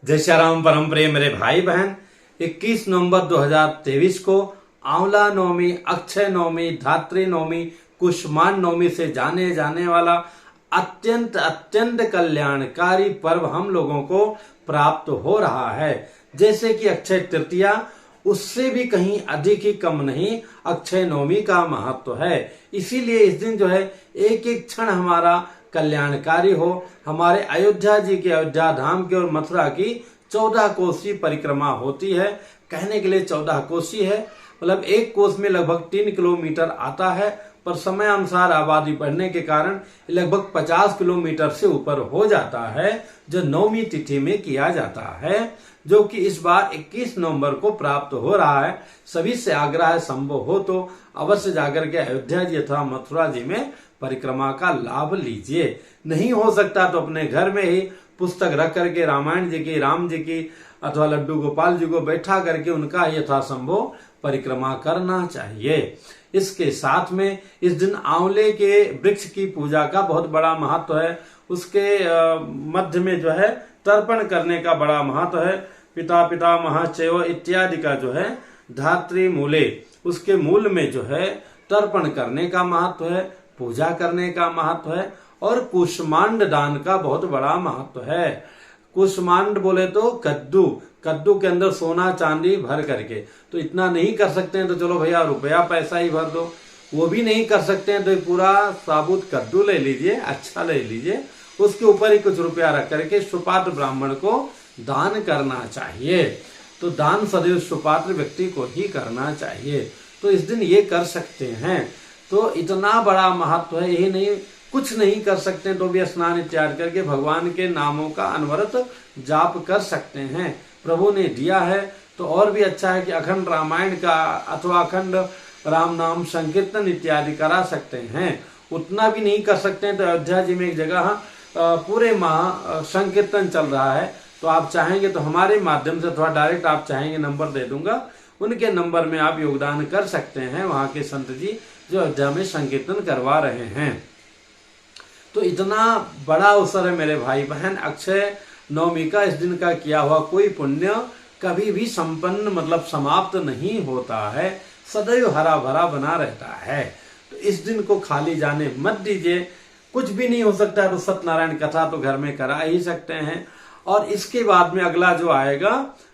जय श्री राम। परम प्रिय मेरे भाई बहन, 21 नवंबर 2023 को आंवला नवमी, अक्षय नवमी, धात्री नवमी, कुष्मांड नवमी से जाने जाने वाला अत्यंत अत्यंत कल्याणकारी पर्व हम लोगों को प्राप्त हो रहा है। जैसे कि अक्षय तृतीया, उससे भी कहीं अधिक ही कम नहीं अक्षय नवमी का महत्व है। इसीलिए इस दिन जो है एक एक क्षण हमारा कल्याणकारी हो। हमारे अयोध्या जी के, अयोध्या धाम की और मथुरा की 14 कोसी परिक्रमा होती है। कहने के लिए 14 कोसी है, मतलब एक कोस में लगभग 3 किलोमीटर आता है, पर समय अनुसार आबादी बढ़ने के कारण लगभग 50 किलोमीटर से ऊपर हो जाता है, जो नवमी तिथि में किया जाता है, जो कि इस बार 21 नवंबर को प्राप्त हो रहा है। सभी से आग्रह है, संभव हो तो अवश्य जाकर के अयोध्या जी अथवा मथुरा जी में परिक्रमा का लाभ लीजिए। नहीं हो सकता तो अपने घर में ही पुस्तक रख करके रामायण जी की, राम जी की अथवा लड्डू गोपाल जी को बैठा करके उनका यथासंभव परिक्रमा करना चाहिए। इसके साथ में इस दिन आंवले के वृक्ष की पूजा का बहुत बड़ा महत्व है। उसके मध्य में जो है तर्पण करने का बड़ा महत्व है। पिता पिता महाचैव इत्यादि का जो है धात्री मूले, उसके मूल में जो है तर्पण करने का महत्व है, पूजा करने का महत्व है। और कुष्मांड दान का बहुत बड़ा महत्व है। कुष्मांड बोले तो कद्दू, कद्दू के अंदर सोना चांदी भर करके, तो इतना नहीं कर सकते हैं तो चलो भैया रुपया पैसा ही भर दो। वो भी नहीं कर सकते हैं तो पूरा साबुत कद्दू ले लीजिए, अच्छा ले लीजिए, उसके ऊपर ही कुछ रुपया रख करके सुपात्र ब्राह्मण को दान करना चाहिए। तो दान सदैव सुपात्र व्यक्ति को ही करना चाहिए। तो इस दिन ये कर सकते हैं। तो इतना बड़ा महत्व है। यही नहीं, कुछ नहीं कर सकते तो भी स्नान इत्यादि करके भगवान के नामों का अनवरत जाप कर सकते हैं। प्रभु ने दिया है तो और भी अच्छा है कि अखंड रामायण का अथवा अखंड राम नाम संकीर्तन इत्यादि करा सकते हैं। उतना भी नहीं कर सकते हैं तो अयोध्या जी में एक जगह पूरे माह संकीर्तन चल रहा है, तो आप चाहेंगे तो हमारे माध्यम से अथवा डायरेक्ट आप चाहेंगे नंबर दे दूंगा, उनके नंबर में आप योगदान कर सकते हैं। वहां के संत जी जो अयोध्या में संकीर्तन करवा रहे हैं। तो इतना बड़ा अवसर है मेरे भाई बहन। अक्षय नवमी का इस दिन का किया हुआ कोई पुण्य कभी भी संपन्न मतलब समाप्त नहीं होता है, सदैव हरा भरा बना रहता है। तो इस दिन को खाली जाने मत दीजिए। कुछ भी नहीं हो सकता है तो सत्यनारायण कथा तो घर में करा ही सकते हैं। और इसके बाद में अगला जो आएगा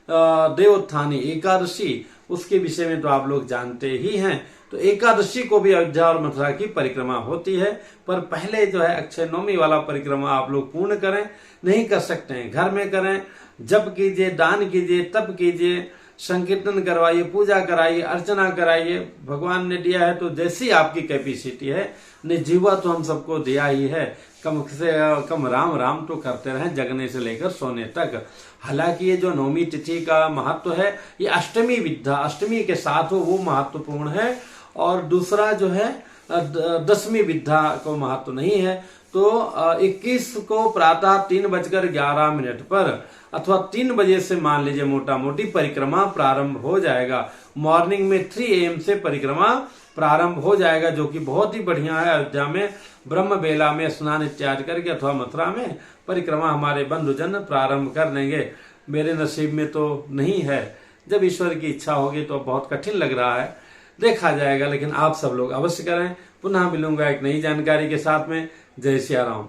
देवोत्थानी एकादशी, उसके विषय में तो आप लोग जानते ही हैं। तो एकादशी को भी अयोध्या और मथुरा की परिक्रमा होती है, पर पहले जो है अक्षय नवमी वाला परिक्रमा आप लोग पूर्ण करें। नहीं कर सकते हैं घर में करें, जप कीजिए, दान कीजिए, तप कीजिए, संकीर्तन करवाइए, पूजा कराइए, अर्चना कराइए। भगवान ने दिया है तो जैसी आपकी कैपेसिटी है, जीवा तो हम सबको दिया ही है, कम से कम राम राम तो करते रहें जगने से लेकर सोने तक। हालांकि ये जो नवमी तिथि का महत्व है, ये अष्टमी विद्या, अष्टमी के साथ वो महत्वपूर्ण है। और दूसरा जो है दशमी विद्या को महत्व नहीं है। तो 21 को प्रातः 3:11 पर अथवा 3 बजे से मान लीजिए मोटा मोटी परिक्रमा प्रारंभ हो जाएगा। मॉर्निंग में 3 AM से परिक्रमा प्रारंभ हो जाएगा, जो कि बहुत ही बढ़िया है। अयोध्या में ब्रह्म बेला में स्नान इत्यादि करके अथवा मथुरा में परिक्रमा हमारे बंधुजन प्रारंभ कर देंगे। मेरे नसीब में तो नहीं है, जब ईश्वर की इच्छा होगी तो बहुत कठिन लग रहा है, देखा जाएगा। लेकिन आप सब लोग अवश्य करें। पुनः मिलूंगा एक नई जानकारी के साथ में। जय श्री राम।